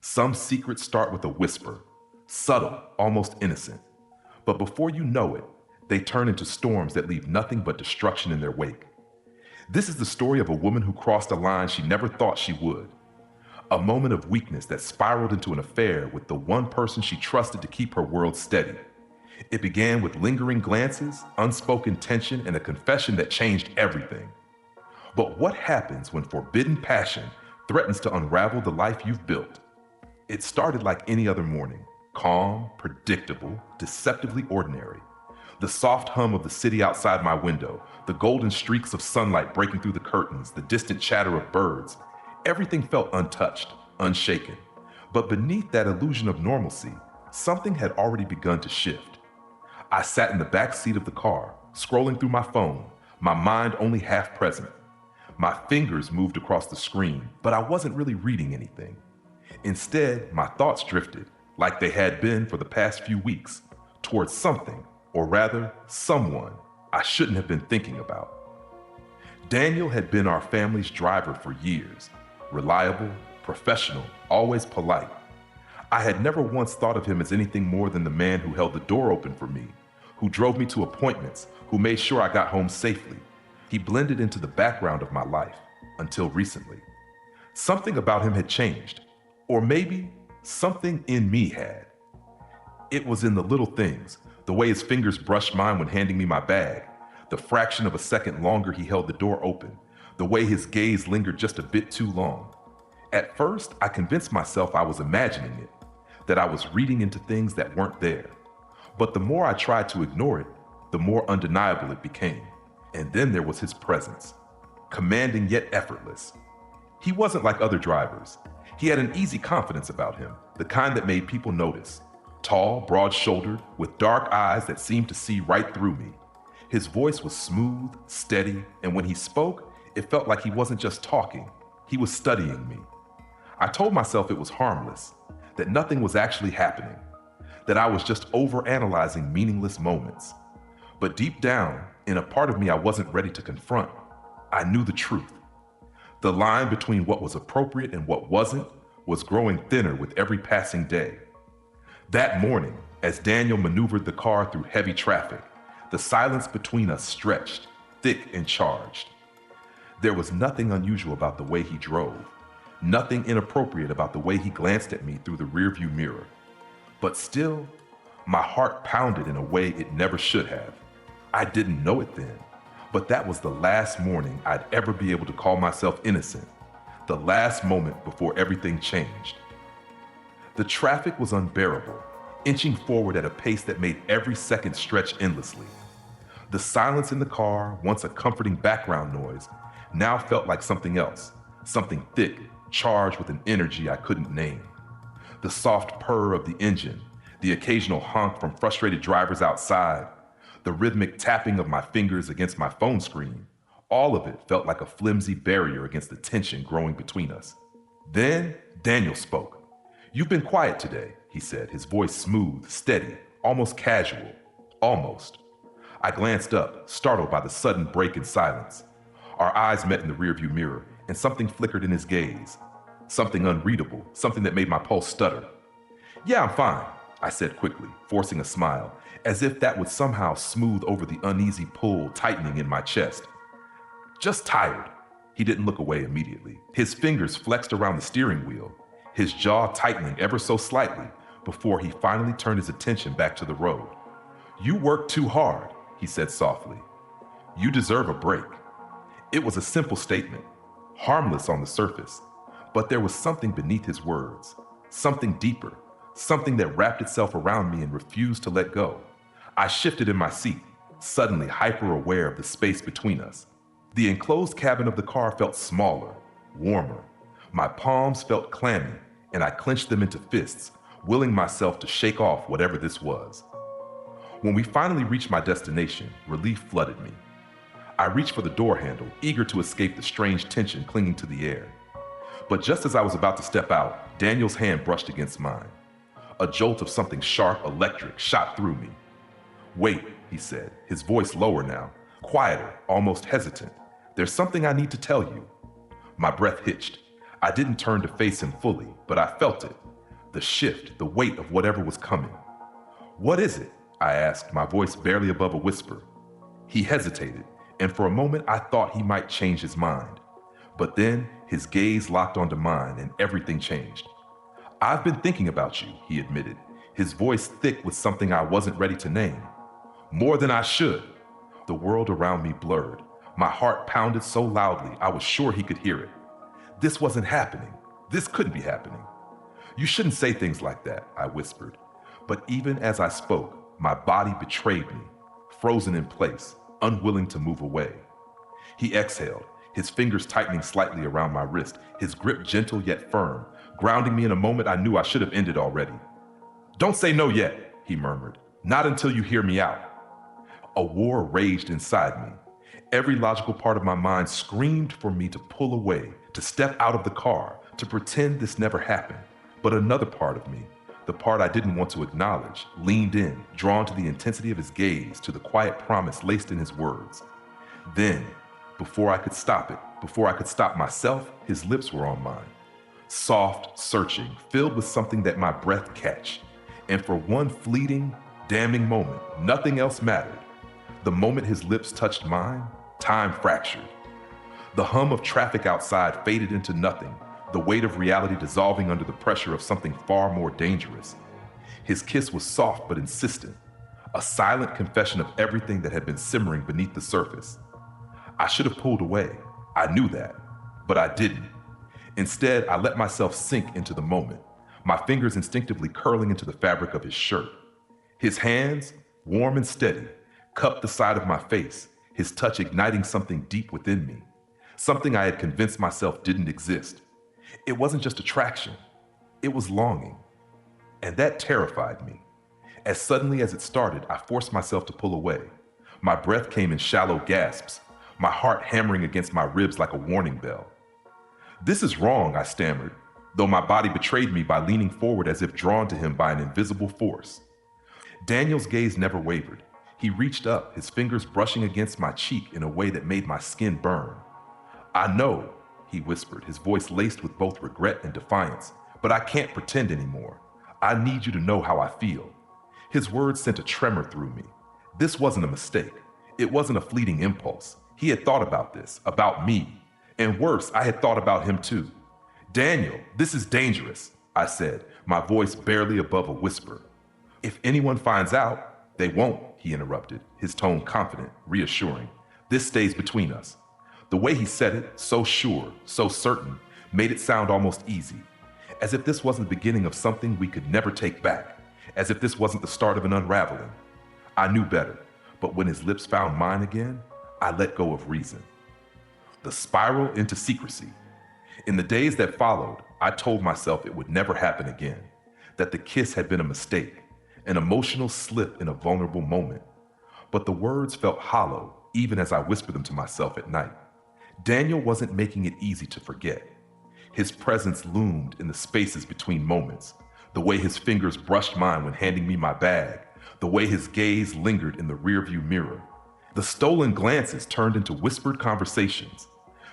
Some secrets start with a whisper, subtle, almost innocent. But before you know it, they turn into storms that leave nothing but destruction in their wake. This is the story of a woman who crossed a line she never thought she would. A moment of weakness that spiraled into an affair with the one person she trusted to keep her world steady. It began with lingering glances, unspoken tension, and a confession that changed everything. But what happens when forbidden passion threatens to unravel the life you've built? It started like any other morning, calm, predictable, deceptively ordinary. The soft hum of the city outside my window, the golden streaks of sunlight breaking through the curtains, the distant chatter of birds. Everything felt untouched, unshaken. But beneath that illusion of normalcy, something had already begun to shift. I sat in the back seat of the car, scrolling through my phone, my mind only half present. My fingers moved across the screen, but I wasn't really reading anything. Instead, my thoughts drifted, like they had been for the past few weeks, towards something, or rather, someone I shouldn't have been thinking about. Daniel had been our family's driver for years, reliable, professional, always polite. I had never once thought of him as anything more than the man who held the door open for me, who drove me to appointments, who made sure I got home safely. He blended into the background of my life, until recently. Something about him had changed, or maybe something in me had. It was in the little things, the way his fingers brushed mine when handing me my bag, the fraction of a second longer he held the door open, the way his gaze lingered just a bit too long. At first, I convinced myself I was imagining it, that I was reading into things that weren't there. But the more I tried to ignore it, the more undeniable it became. And then there was his presence, commanding yet effortless. He wasn't like other drivers. He had an easy confidence about him, the kind that made people notice. Tall, broad-shouldered, with dark eyes that seemed to see right through me. His voice was smooth, steady, and when he spoke, it felt like he wasn't just talking, he was studying me. I told myself it was harmless, that nothing was actually happening, that I was just overanalyzing meaningless moments. But deep down, in a part of me I wasn't ready to confront, I knew the truth. The line between what was appropriate and what wasn't was growing thinner with every passing day. That morning, as Daniel maneuvered the car through heavy traffic, the silence between us stretched, thick and charged. There was nothing unusual about the way he drove, nothing inappropriate about the way he glanced at me through the rearview mirror. But still, my heart pounded in a way it never should have. I didn't know it then, but that was the last morning I'd ever be able to call myself innocent, the last moment before everything changed. The traffic was unbearable, inching forward at a pace that made every second stretch endlessly. The silence in the car, once a comforting background noise, now felt like something else, something thick, charged with an energy I couldn't name. The soft purr of the engine, the occasional honk from frustrated drivers outside, the rhythmic tapping of my fingers against my phone screen, all of it felt like a flimsy barrier against the tension growing between us. Then Daniel spoke. "You've been quiet today," he said, his voice smooth, steady, almost casual. Almost. I glanced up, startled by the sudden break in silence. Our eyes met in the rearview mirror, and something flickered in his gaze. Something unreadable, something that made my pulse stutter. "Yeah, I'm fine," I said quickly, forcing a smile, as if that would somehow smooth over the uneasy pull tightening in my chest. "Just tired." He didn't look away immediately. His fingers flexed around the steering wheel, his jaw tightening ever so slightly before he finally turned his attention back to the road. "You work too hard," he said softly. "You deserve a break." It was a simple statement, harmless on the surface, but there was something beneath his words, something deeper, something that wrapped itself around me and refused to let go. I shifted in my seat, suddenly hyper-aware of the space between us. The enclosed cabin of the car felt smaller, warmer. My palms felt clammy, and I clenched them into fists, willing myself to shake off whatever this was. When we finally reached my destination, relief flooded me. I reached for the door handle, eager to escape the strange tension clinging to the air. But just as I was about to step out, Daniel's hand brushed against mine. A jolt of something sharp, electric, shot through me. "Wait," he said, his voice lower now, quieter, almost hesitant. "There's something I need to tell you." My breath hitched. I didn't turn to face him fully, but I felt it, the shift, the weight of whatever was coming. "What is it?" I asked, my voice barely above a whisper. He hesitated, and for a moment I thought he might change his mind. But then his gaze locked onto mine and everything changed. "I've been thinking about you," he admitted, his voice thick with something I wasn't ready to name. "More than I should." The world around me blurred. My heart pounded so loudly I was sure he could hear it. This wasn't happening. This couldn't be happening. "You shouldn't say things like that," I whispered. But even as I spoke, my body betrayed me, frozen in place, unwilling to move away. He exhaled, his fingers tightening slightly around my wrist, his grip gentle yet firm, grounding me in a moment I knew I should have ended already. "Don't say no yet," he murmured. "Not until you hear me out." A war raged inside me. Every logical part of my mind screamed for me to pull away, to step out of the car, to pretend this never happened. But another part of me, the part I didn't want to acknowledge, leaned in, drawn to the intensity of his gaze, to the quiet promise laced in his words. Then, before I could stop it, before I could stop myself, his lips were on mine. Soft, searching, filled with something that my breath catch. And for one fleeting, damning moment, nothing else mattered. The moment his lips touched mine, time fractured. The hum of traffic outside faded into nothing, the weight of reality dissolving under the pressure of something far more dangerous. His kiss was soft but insistent, a silent confession of everything that had been simmering beneath the surface. I should have pulled away. I knew that, but I didn't. Instead, I let myself sink into the moment, my fingers instinctively curling into the fabric of his shirt. His hands, warm and steady, cupped the side of my face, his touch igniting something deep within me, something I had convinced myself didn't exist. It wasn't just attraction, it was longing. And that terrified me. As suddenly as it started, I forced myself to pull away. My breath came in shallow gasps, my heart hammering against my ribs like a warning bell. "This is wrong," I stammered, though my body betrayed me by leaning forward as if drawn to him by an invisible force. Daniel's gaze never wavered. He reached up, his fingers brushing against my cheek in a way that made my skin burn. "I know," he whispered, his voice laced with both regret and defiance, "but I can't pretend anymore. I need you to know how I feel." His words sent a tremor through me. This wasn't a mistake. It wasn't a fleeting impulse. He had thought about this, about me. And worse, I had thought about him too. "Daniel, this is dangerous," I said, my voice barely above a whisper. "If anyone finds out," "They won't," he interrupted, his tone confident, reassuring. "This stays between us." The way he said it, so sure, so certain, made it sound almost easy. As if this wasn't the beginning of something we could never take back. As if this wasn't the start of an unraveling. I knew better, but when his lips found mine again, I let go of reason. The spiral into secrecy. In the days that followed, I told myself it would never happen again, that the kiss had been a mistake, an emotional slip in a vulnerable moment. But the words felt hollow, even as I whispered them to myself at night. Daniel wasn't making it easy to forget. His presence loomed in the spaces between moments, the way his fingers brushed mine when handing me my bag, the way his gaze lingered in the rearview mirror. The stolen glances turned into whispered conversations.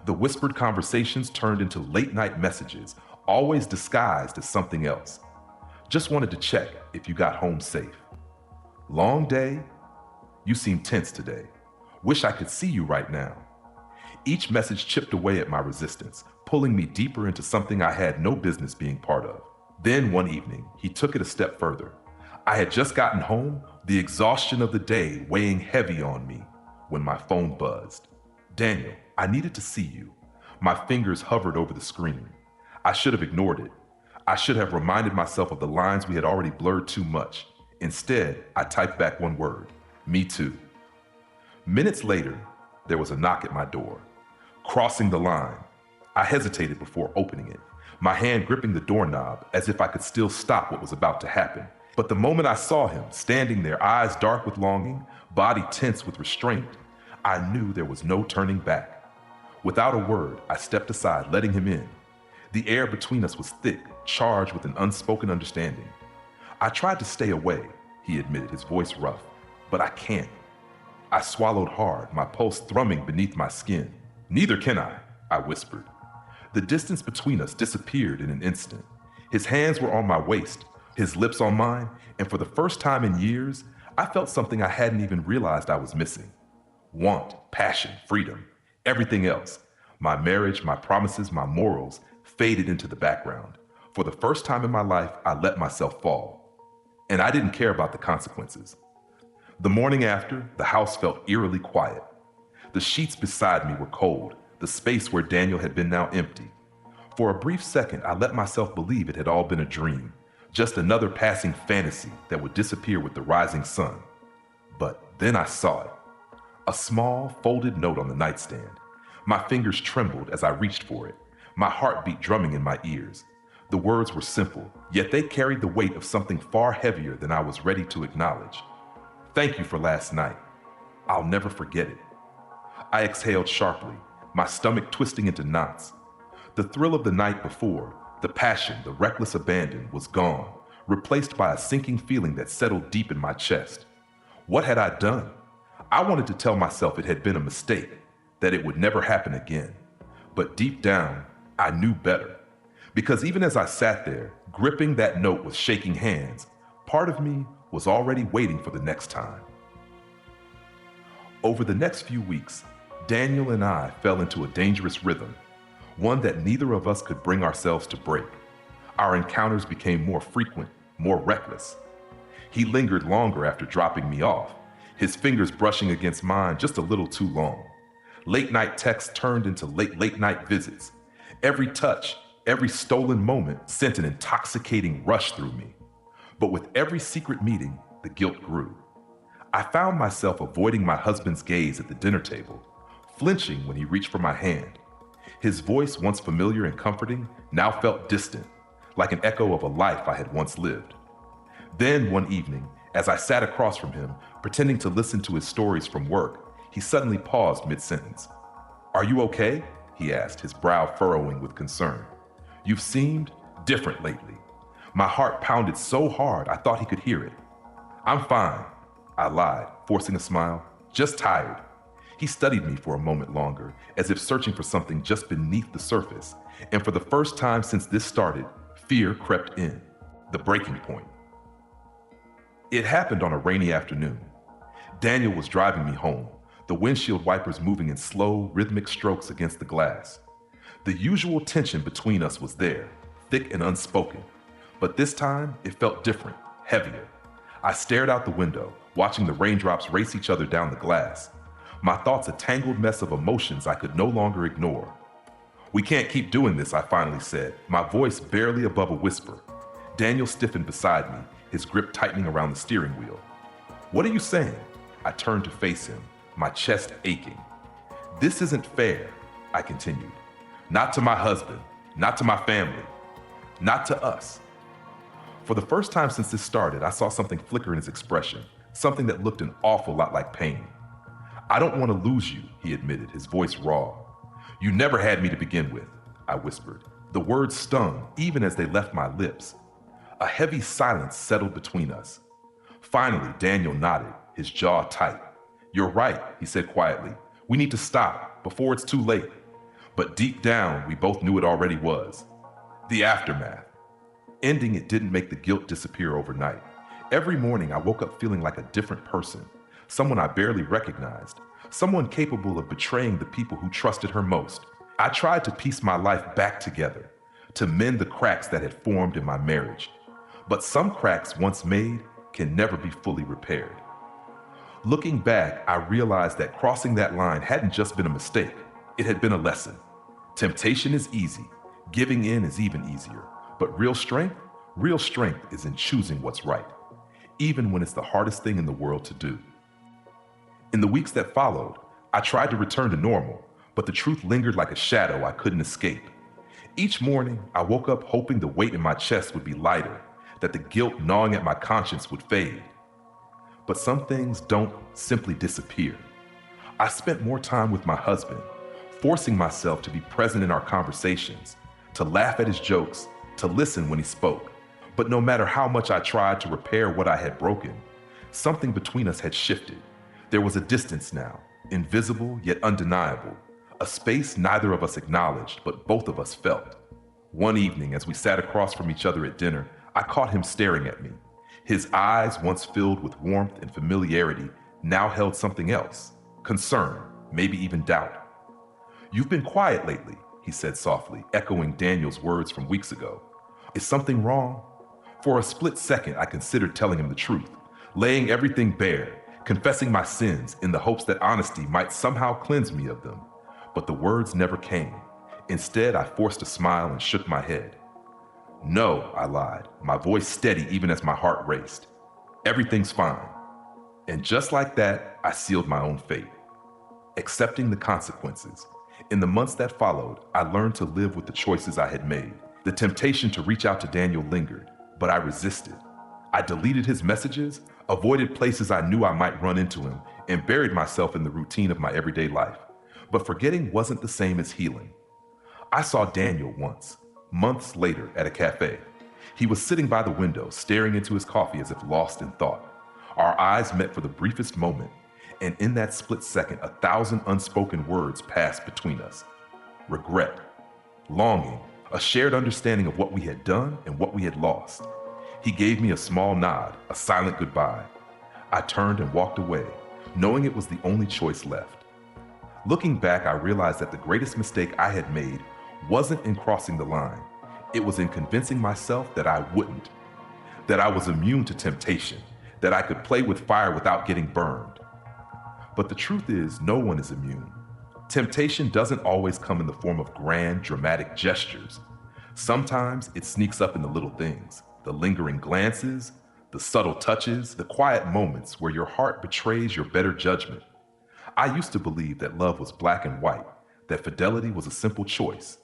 The whispered conversations turned into late-night messages, always disguised as something else. "Just wanted to check if you got home safe." "Long day? You seem tense today. Wish I could see you right now." Each message chipped away at my resistance, pulling me deeper into something I had no business being part of. Then one evening, he took it a step further. I had just gotten home, the exhaustion of the day weighing heavy on me, when my phone buzzed. "Daniel, I needed to see you." My fingers hovered over the screen. I should have ignored it. I should have reminded myself of the lines we had already blurred too much. Instead, I typed back one word: "Me too." Minutes later, there was a knock at my door. Crossing the line, I hesitated before opening it, my hand gripping the doorknob as if I could still stop what was about to happen. But the moment I saw him, standing there, eyes dark with longing, body tense with restraint, I knew there was no turning back. Without a word, I stepped aside, letting him in. The air between us was thick, charged with an unspoken understanding. "I tried to stay away," he admitted, his voice rough, "but I can't." I swallowed hard, my pulse thrumming beneath my skin. "Neither can I whispered. The distance between us disappeared in an instant. His hands were on my waist, his lips on mine, and for the first time in years, I felt something I hadn't even realized I was missing. Want, passion, freedom, everything else. My marriage, my promises, my morals faded into the background. For the first time in my life, I let myself fall. And I didn't care about the consequences. The morning after, the house felt eerily quiet. The sheets beside me were cold, the space where Daniel had been now empty. For a brief second, I let myself believe it had all been a dream, just another passing fantasy that would disappear with the rising sun. But then I saw it. A small, folded note on the nightstand. My fingers trembled as I reached for it, my heartbeat drumming in my ears. The words were simple, yet they carried the weight of something far heavier than I was ready to acknowledge. Thank you for last night. I'll never forget it. I exhaled sharply, my stomach twisting into knots. The thrill of the night before, the passion, the reckless abandon, was gone, replaced by a sinking feeling that settled deep in my chest. What had I done? I wanted to tell myself it had been a mistake, that it would never happen again. But deep down, I knew better. Because even as I sat there, gripping that note with shaking hands, part of me was already waiting for the next time. Over the next few weeks, Daniel and I fell into a dangerous rhythm, one that neither of us could bring ourselves to break. Our encounters became more frequent, more reckless. He lingered longer after dropping me off, his fingers brushing against mine just a little too long. Late night texts turned into late night visits. Every touch, every stolen moment sent an intoxicating rush through me. But with every secret meeting, the guilt grew. I found myself avoiding my husband's gaze at the dinner table, flinching when he reached for my hand. His voice, once familiar and comforting, now felt distant, like an echo of a life I had once lived. Then one evening, as I sat across from him, pretending to listen to his stories from work, he suddenly paused mid-sentence. "Are you okay?" he asked, his brow furrowing with concern. "You've seemed different lately." My heart pounded so hard I thought he could hear it. "I'm fine," I lied, forcing a smile. "Just tired." He studied me for a moment longer, as if searching for something just beneath the surface, and for the first time since this started, fear crept in. The breaking point. It happened on a rainy afternoon. Daniel was driving me home, the windshield wipers moving in slow, rhythmic strokes against the glass. The usual tension between us was there, thick and unspoken, but this time it felt different, heavier. I stared out the window, watching the raindrops race each other down the glass. My thoughts a tangled mess of emotions I could no longer ignore. "We can't keep doing this," I finally said, my voice barely above a whisper. Daniel stiffened beside me, his grip tightening around the steering wheel. "What are you saying?" I turned to face him, my chest aching. "This isn't fair," I continued. "Not to my husband, not to my family, not to us." For the first time since this started, I saw something flicker in his expression, something that looked an awful lot like pain. "I don't want to lose you," he admitted, his voice raw. "You never had me to begin with," I whispered. The words stung, even as they left my lips. A heavy silence settled between us. Finally, Daniel nodded, his jaw tight. "You're right," he said quietly. "We need to stop, before it's too late." But deep down, we both knew it already was. The aftermath. Ending it didn't make the guilt disappear overnight. Every morning, I woke up feeling like a different person, someone I barely recognized, someone capable of betraying the people who trusted her most. I tried to piece my life back together, to mend the cracks that had formed in my marriage. But some cracks once made can never be fully repaired. Looking back, I realized that crossing that line hadn't just been a mistake, it had been a lesson. Temptation is easy, giving in is even easier, but real strength is in choosing what's right, even when it's the hardest thing in the world to do. In the weeks that followed, I tried to return to normal, but the truth lingered like a shadow I couldn't escape. Each morning, I woke up hoping the weight in my chest would be lighter, that the guilt gnawing at my conscience would fade. But some things don't simply disappear. I spent more time with my husband, forcing myself to be present in our conversations, to laugh at his jokes, to listen when he spoke. But no matter how much I tried to repair what I had broken, something between us had shifted. There was a distance now, invisible yet undeniable, a space neither of us acknowledged, but both of us felt. One evening, as we sat across from each other at dinner, I caught him staring at me. His eyes, once filled with warmth and familiarity, now held something else: concern, maybe even doubt. "You've been quiet lately," he said softly, echoing Daniel's words from weeks ago. "Is something wrong?" For a split second, I considered telling him the truth, laying everything bare, confessing my sins in the hopes that honesty might somehow cleanse me of them. But the words never came. Instead, I forced a smile and shook my head. "No," I lied, my voice steady even as my heart raced. "Everything's fine." And just like that, I sealed my own fate, accepting the consequences. In the months that followed, I learned to live with the choices I had made. The temptation to reach out to Daniel lingered, but I resisted. I deleted his messages, avoided places I knew I might run into him, and buried myself in the routine of my everyday life. But forgetting wasn't the same as healing. I saw Daniel once, months later, at a cafe. He was sitting by the window, staring into his coffee as if lost in thought. Our eyes met for the briefest moment, and in that split second, 1,000 unspoken words passed between us. Regret, longing, a shared understanding of what we had done and what we had lost. He gave me a small nod, a silent goodbye. I turned and walked away, knowing it was the only choice left. Looking back, I realized that the greatest mistake I had made wasn't in crossing the line. It was in convincing myself that I wouldn't, that I was immune to temptation, that I could play with fire without getting burned. But the truth is, no one is immune. Temptation doesn't always come in the form of grand, dramatic gestures. Sometimes it sneaks up in the little things, the lingering glances, the subtle touches, the quiet moments where your heart betrays your better judgment. I used to believe that love was black and white, that fidelity was a simple choice.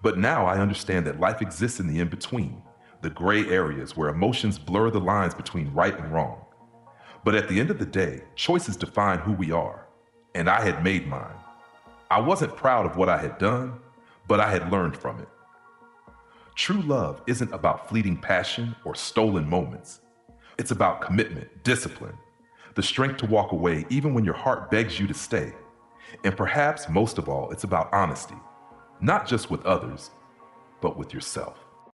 But now I understand that life exists in the in-between, the gray areas where emotions blur the lines between right and wrong. But at the end of the day, choices define who we are, and I had made mine. I wasn't proud of what I had done, but I had learned from it. True love isn't about fleeting passion or stolen moments. It's about commitment, discipline, the strength to walk away even when your heart begs you to stay. And perhaps most of all, it's about honesty, not just with others, but with yourself.